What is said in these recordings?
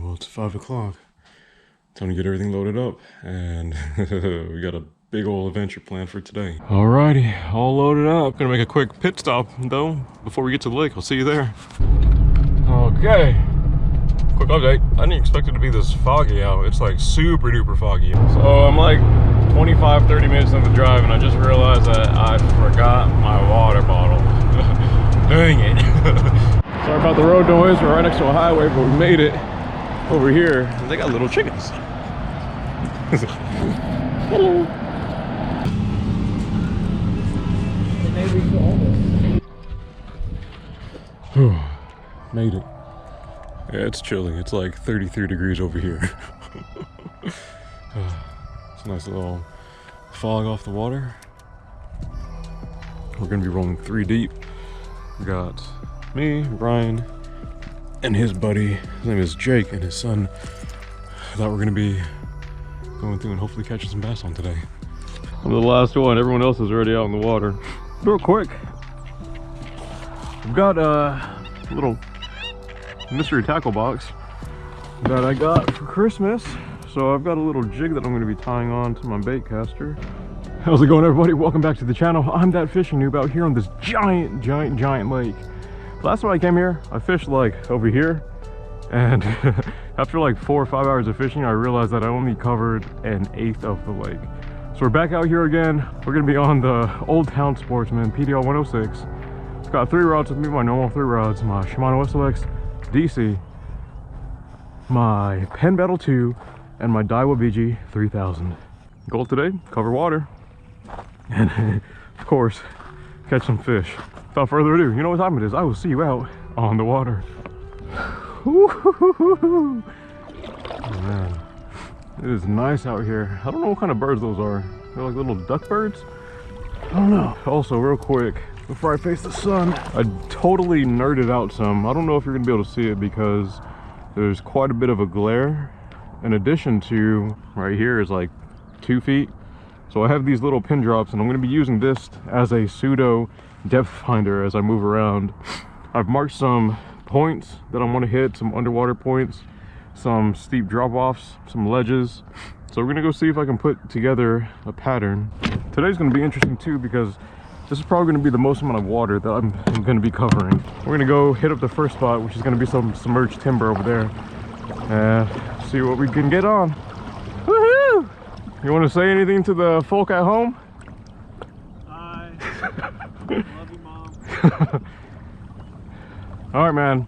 Well, it's 5 o'clock. Time to get everything loaded up, and we got a big old adventure planned for today. Alrighty, all loaded up. Gonna make a quick pit stop though before we get to the lake. I'll see you there. Okay, quick update. I didn't expect it to be this foggy out. It's like super duper foggy. So I'm like 25-30 minutes into the drive, and I just realized that I forgot my water bottle. Dang it. Sorry about the road noise. We're right next to a highway, but we made it over here. And they got little chickens. Hello. Made it. Yeah, it's chilly. It's like 33 degrees over here. It's a nice little fog off the water. We're gonna be rolling 3 deep. We got me, Ryan, and his buddy. His name is Jake, and his son. I thought we're gonna be going through and hopefully catching some bass on today. I'm the last one. Everyone else is already out in the water. Real quick, I've got a little mystery tackle box that I got for Christmas. So I've got a little jig that I'm going to be tying on to my bait caster. How's it going, everybody? Welcome back to the channel. I'm That Fishing Noob out here on this giant lake. Last time I came here, I fished like over here, and after like 4 or 5 hours of fishing, I realized that I only covered 1/8 of the lake. So we're back out here again. We're gonna be on the Old Town Sportsman PDL 106. It's got 3 rods with me, my normal 3 rods, my Shimano SLX DC, my Penn Battle 2, and my Daiwa BG 3000. Goal today, cover water, and of course, catch some fish. Without further ado, you know what time it is. I will see you out on the water. Oh man, it is nice out here. I don't know what kind of birds those are. They're like little duck birds? I don't know. Also, real quick, before I face the sun, I totally nerded out some. I don't know if you're gonna be able to see it because there's quite a bit of a glare. In addition to, right here is like 2 feet. So I have these little pin drops, and I'm gonna be using this as a pseudo depth finder as I move around. I've marked some points that I want to hit, some underwater points, some steep drop-offs, some ledges. So we're gonna go see if I can put together a pattern. Today's gonna be interesting too, because this is probably gonna be the most amount of water that I'm gonna be covering. We're gonna go hit up the first spot, which is gonna be some submerged timber over there, and see what we can get on. Woohoo! You want to say anything to the folk at home? Hi. Love you, Mom. All right, man.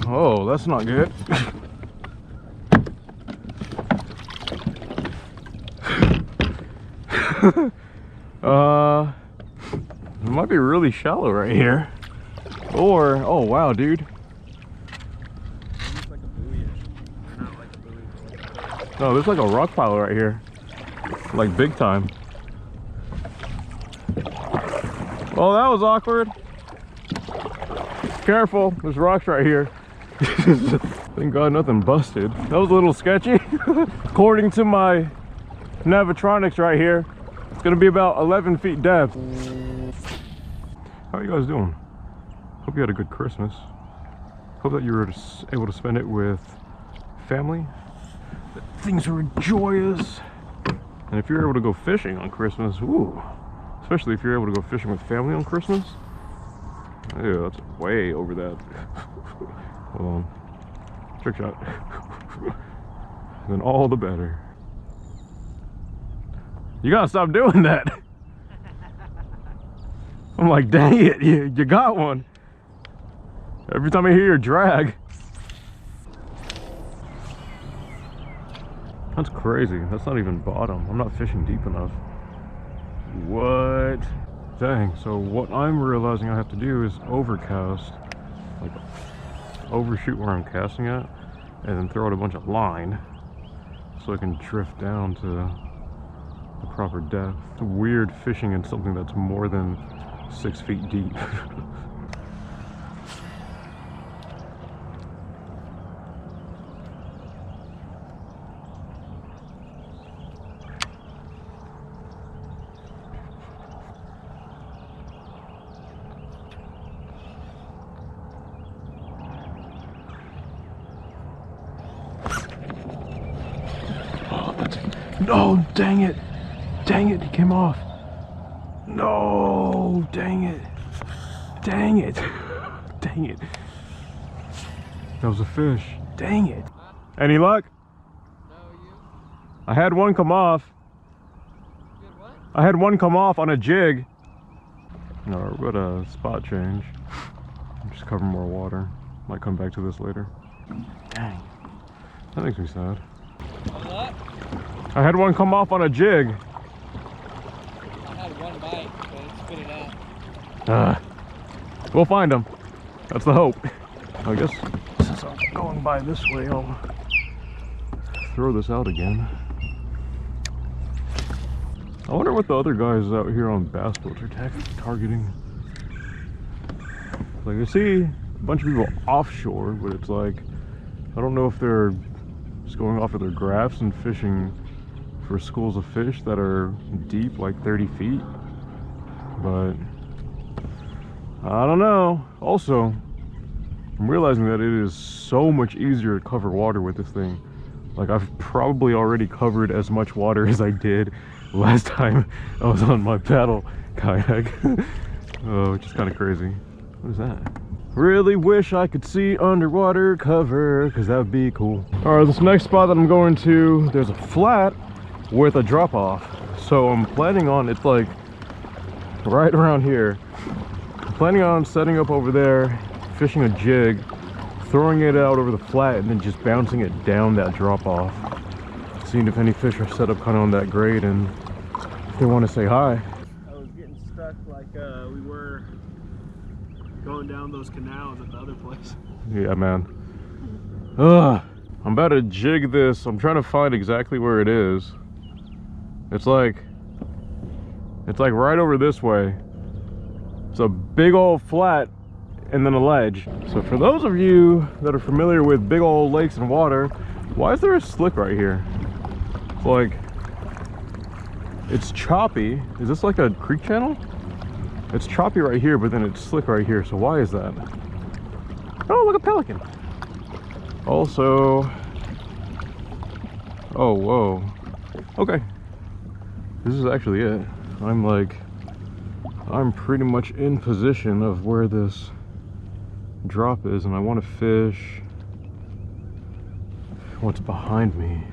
Oh, that's not good. It might be really shallow right here. Or, oh wow, dude. Almost like a buoy. Not like a buoy. No, there's like a rock pile right here. Like big time. Oh, that was awkward. Careful, there's rocks right here. Thank God nothing busted. That was a little sketchy. According to my Navitronics right here, it's gonna be about 11 feet depth. How are you guys doing? Hope you had a good Christmas. Hope that you were able to spend it with family. That things were joyous. And if you're able to go fishing on Christmas, ooh, especially if you're able to go fishing with family on Christmas, yeah, that's way over that. Hold on. Trick shot. Then all the better. You gotta stop doing that. I'm like, dang it, you got one. Every time I hear your drag. That's crazy. That's not even bottom. I'm not fishing deep enough. What? Dang, so what I'm realizing I have to do is overcast, like overshoot where I'm casting at, and then throw out a bunch of line so I can drift down to the proper depth. It's weird fishing in something that's more than 6 feet deep. No, dang it. Dang it, he came off. No, dang it. Dang it. Dang it. That was a fish. Dang it. Any luck? No, you? I had one come off. You did what? I had one come off on a jig. No, we're at a spot change. I'm just covering more water. Might come back to this later. Dang. That makes me sad. What? I had one come off on a jig. I had one bite, but it spit it out. We'll find them. That's the hope. I guess since I'm going by this way, I'll throw this out again. I wonder what the other guys out here on bass boats are targeting. Like, I see a bunch of people offshore, but it's like, I don't know if they're just going off of their graphs and fishing for schools of fish that are deep, like 30 feet. But I don't know. Also, I'm realizing that it is so much easier to cover water with this thing. Like, I've probably already covered as much water as I did last time I was on my paddle kayak. Which is kind of crazy. What is that? Really wish I could see underwater cover, because that would be cool. All right, this next spot that I'm going to, there's a flat with a drop off. So I'm planning on, it's like right around here. I'm planning on setting up over there, fishing a jig, throwing it out over the flat, and then just bouncing it down that drop off. Seeing if any fish are set up kind of on that grade and if they want to say hi. I was getting stuck like we were going down those canals at the other place. Yeah, man. Ugh. I'm about to jig this. I'm trying to find exactly where it is. It's like right over this way. It's a big old flat and then a ledge. So for those of you that are familiar with big old lakes and water, why is there a slick right here? It's like, it's choppy. Is this like a creek channel? It's choppy right here, but then it's slick right here. So why is that? Oh, look, a pelican. Also, oh, whoa. Okay. This is actually it. I'm pretty much in position of where this drop is, and I want to fish what's behind me.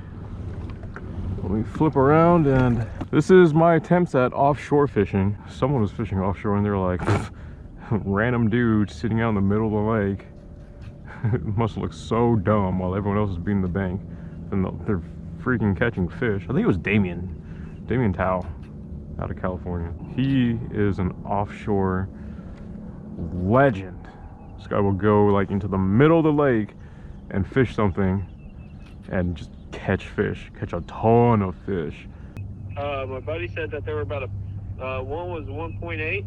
Let me flip around, and this is my attempts at offshore fishing. Someone was fishing offshore and they're like, random dude sitting out in the middle of the lake. It must look so dumb while everyone else is beating the bank, and they're freaking catching fish. I think it was Damien Tao out of California. He is an offshore legend. This guy will go like into the middle of the lake and fish something and just catch a ton of fish. My buddy said that there were about one was 1.8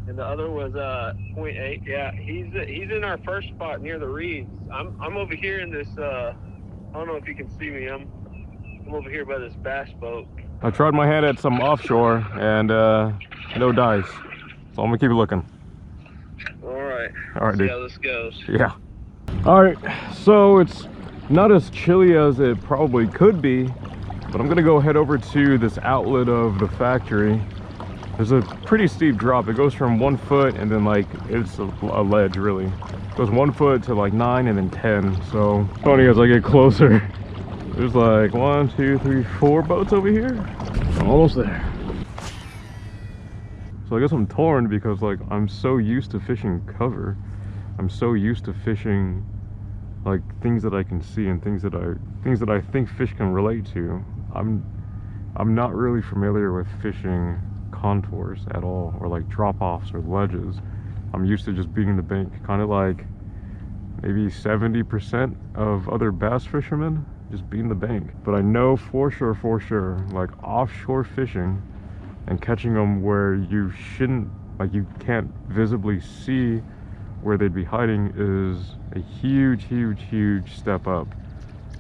and the other was 0.8. Yeah, he's in our first spot near the reeds. I'm over here in this I don't know if you can see me. I'm over here by this bass boat. I tried my hand at some offshore and no dice, so I'm gonna keep looking. All right, dude. See how this goes. Yeah. All right, so it's not as chilly as it probably could be, but I'm gonna go head over to this outlet of the factory. There's a pretty steep drop. It goes from 1 foot and then like it's a ledge really. It goes 1 foot to like 9 and then 10. So funny as I get closer. There's like 1, 2, 3, 4 boats over here. I'm almost there. So I guess I'm torn because like I'm so used to fishing cover. I'm so used to fishing like things that I can see and things that I think fish can relate to. I'm not really familiar with fishing contours at all, or like drop-offs or ledges. I'm used to just being in the bank, kind of like maybe 70% of other bass fishermen, just being the bank. But I know for sure, like offshore fishing and catching them where you shouldn't, like you can't visibly see where they'd be hiding, is a huge step up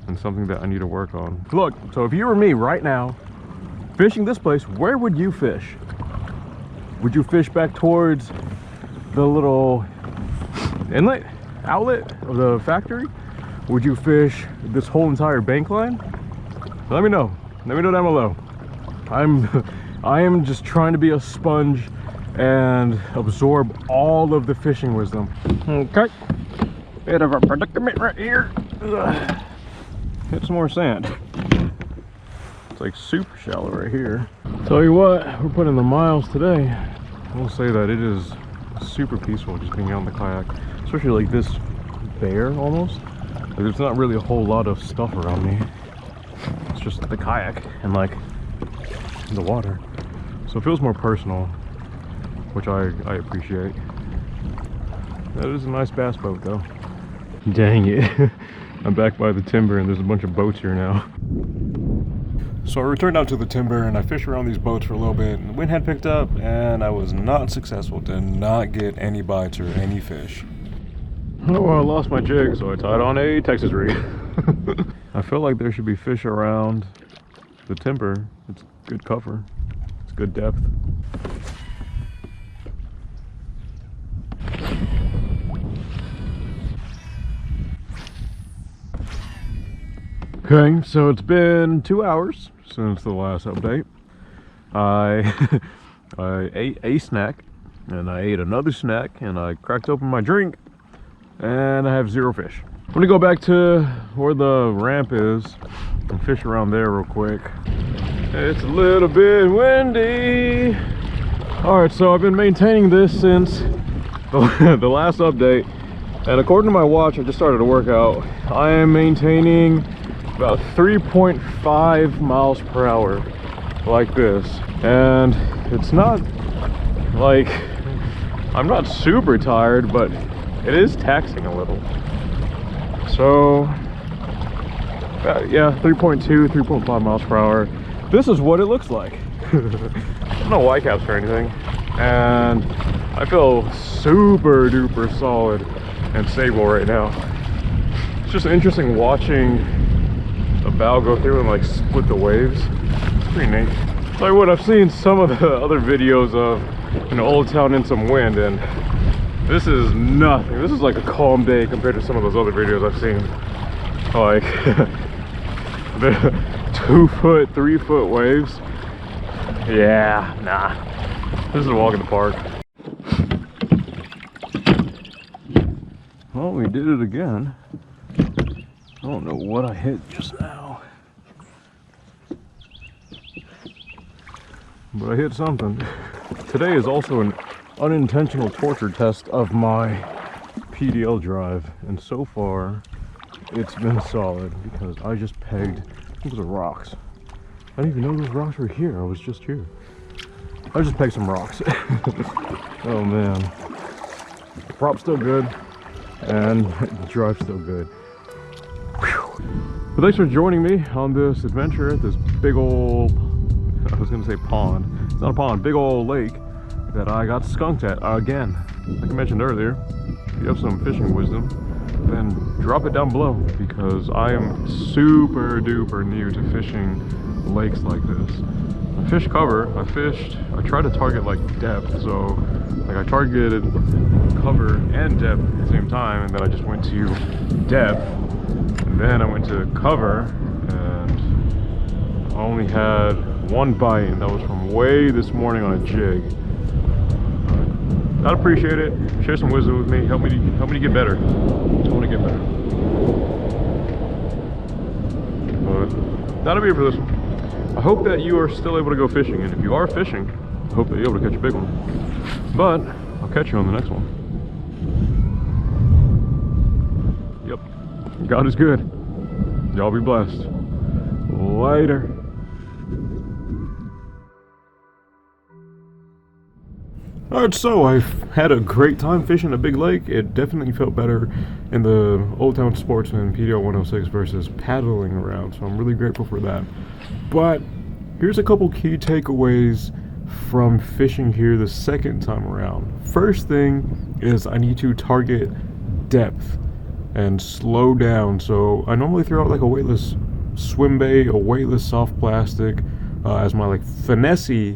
and something that I need to work on. Look, so if you were me right now fishing this place, where would you fish? Would you fish back towards the little inlet outlet of the factory? Would you fish this whole entire bank line? Let me know. Let me know down below. I am just trying to be a sponge and absorb all of the fishing wisdom. Okay, bit of a predicament right here. Ugh. Hit some more sand. It's like super shallow right here. Tell you what, we're putting the miles today. I will say that it is super peaceful just being out in the kayak, especially like this bare almost. Like, there's not really a whole lot of stuff around me. It's just the kayak and like the water, so it feels more personal, which I appreciate. That is a nice bass boat though. Dang it. I'm back by the timber and there's a bunch of boats here now. So I returned out to the timber and I fished around these boats for a little bit, and the wind had picked up and I was not successful. Did not get any bites or any fish. Oh well, I lost my jig, so I tied on a Texas rig. I feel like there should be fish around the timber. It's good cover, it's good depth. Okay, so it's been 2 hours since the last update. I ate a snack, and I ate another snack, and I cracked open my drink, and I have 0 fish. I'm gonna go back to where the ramp is and fish around there real quick. It's a little bit windy. All right, so I've been maintaining this since the last update, and according to my watch, I just started a workout. I am maintaining about 3.5 miles per hour like this, and it's not like I'm not super tired, but it is taxing a little. So yeah, 3.5 miles per hour. This is what it looks like. No white caps or anything, and I feel super duper solid and stable right now. It's just interesting watching a bow go through and like split the waves. It's pretty neat. Like what I've seen some of the other videos of, you know, Old Town in some wind, and this is nothing. This is like a calm day compared to some of those other videos I've seen. Like the 2 foot, 3 foot waves. Yeah, nah. This is a walk in the park. Well, we did it again. I don't know what I hit just now, but I hit something. Today is also an unintentional torture test of my PDL drive, and so far it's been solid because I just pegged, I think it was rocks. I didn't even know those rocks were here. I was just here. I just pegged some rocks. Oh man, the prop's still good and the drive's still good. But thanks for joining me on this adventure at this big old, I was gonna say pond. It's not a pond, big old lake that I got skunked at again. Like I mentioned earlier, if you have some fishing wisdom, then drop it down below, because I am super duper new to fishing lakes like this. I fish cover, I try to target like depth, so like I targeted cover and depth at the same time, and then I just went to depth, and then I went to cover, and I only had 1 bite, and that was from way this morning on a jig. I'd appreciate it. Share some wisdom with me. Help me to get better. I want to get better. But that'll be it for this one. I hope that you are still able to go fishing, and if you are fishing, I hope that you're able to catch a big one. But I'll catch you on the next one. Yep, God is good. Y'all be blessed. Later. Alright, so I've had a great time fishing a big lake. It definitely felt better in the Old Town Sportsman PDL 106 versus paddling around, so I'm really grateful for that. But here's a couple key takeaways from fishing here the second time around. First thing is I need to target depth and slow down. So I normally throw out like a weightless swim bait, a weightless soft plastic as my like finesse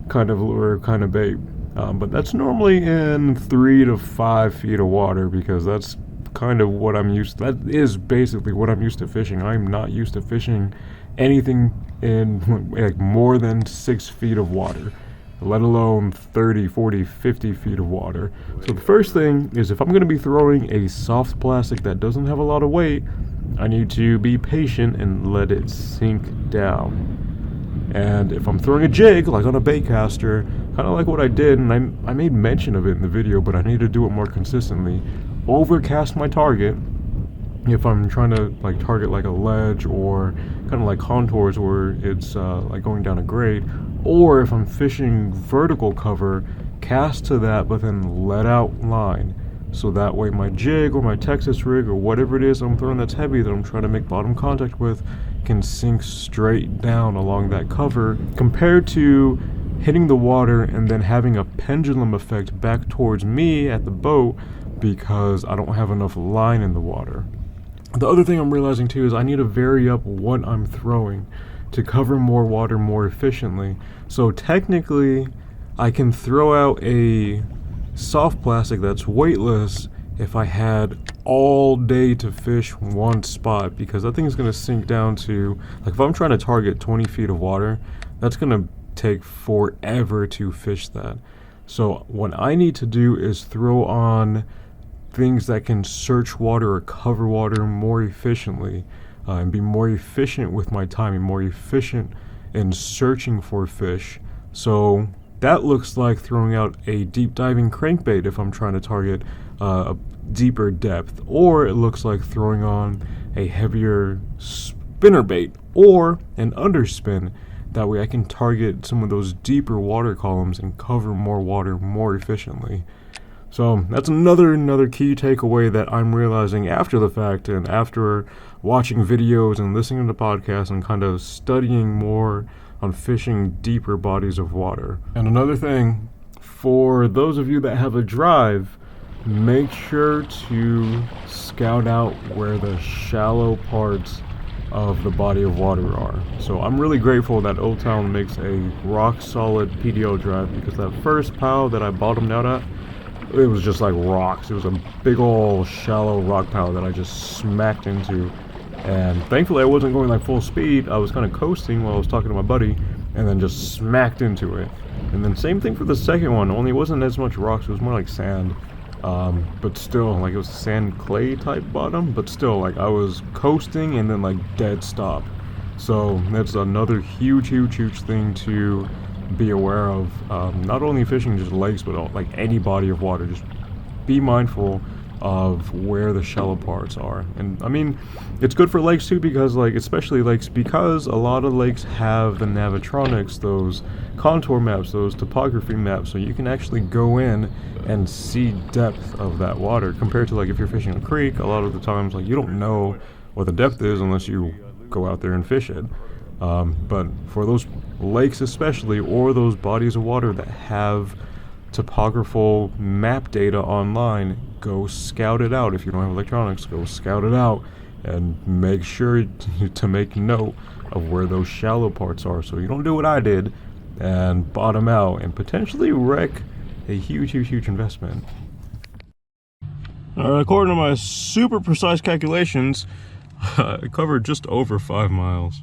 kind of lure, kind of bait. But that's normally in 3 to 5 feet of water, because that's kind of what I'm used to. That is basically what I'm used to fishing. I'm not used to fishing anything in like more than 6 feet of water, let alone 30, 40, 50 feet of water. So the first thing is, if I'm going to be throwing a soft plastic that doesn't have a lot of weight, I need to be patient and let it sink down. And if I'm throwing a jig, like on a bait caster, kind of like what I did, and I made mention of it in the video, but I need to do it more consistently, overcast my target. If I'm trying to like target like a ledge or kind of like contours where it's like going down a grade, or if I'm fishing vertical cover, cast to that but then let out line, so that way my jig or my Texas rig or whatever it is I'm throwing that's heavy that I'm trying to make bottom contact with can sink straight down along that cover, compared to hitting the water and then having a pendulum effect back towards me at the boat because I don't have enough line in the water. The other thing I'm realizing too is I need to vary up what I'm throwing to cover more water more efficiently. So technically I can throw out a soft plastic that's weightless if I had all day to fish one spot, because that thing is going to sink down to, like, if I'm trying to target 20 feet of water, that's going to take forever to fish that. So what I need to do is throw on things that can search water or cover water more efficiently, and be more efficient with my time and more efficient in searching for fish. So that looks like throwing out a deep diving crankbait if I'm trying to target a deeper depth, or it looks like throwing on a heavier spinnerbait or an underspin. That way I can target some of those deeper water columns and cover more water more efficiently. So that's another key takeaway that I'm realizing after the fact, and after watching videos and listening to podcasts and kind of studying more on fishing deeper bodies of water. And another thing, for those of you that have a drive, make sure to scout out where the shallow parts of the body of water are. So I'm really grateful that Old Town makes a rock solid PDL drive, because that first pile that I bottomed out at, it was just like rocks. It was a big old shallow rock pile that I just smacked into. And thankfully I wasn't going like full speed. I was kind of coasting while I was talking to my buddy, and then just smacked into it. And then same thing for the second one, only it wasn't as much rocks, it was more like sand. But still, like, it was sand clay type bottom, but still, like, I was coasting and then like dead stop. So that's another huge thing to be aware of. Not only fishing just lakes, but like any body of water, just be mindful of where the shallow parts are. And I mean, it's good for lakes too, because like, especially lakes, because a lot of lakes have the Navitronics, those contour maps, those topography maps, so you can actually go in and see depth of that water, compared to like if you're fishing a creek. A lot of the times, like, you don't know what the depth is unless you go out there and fish it. But for those lakes especially, or those bodies of water that have topographical map data online, go scout it out. If you don't have electronics, go scout it out and make sure to make note of where those shallow parts are, so you don't do what I did and bottom out and potentially wreck a huge investment. According to my super precise calculations, I covered just over 5 miles.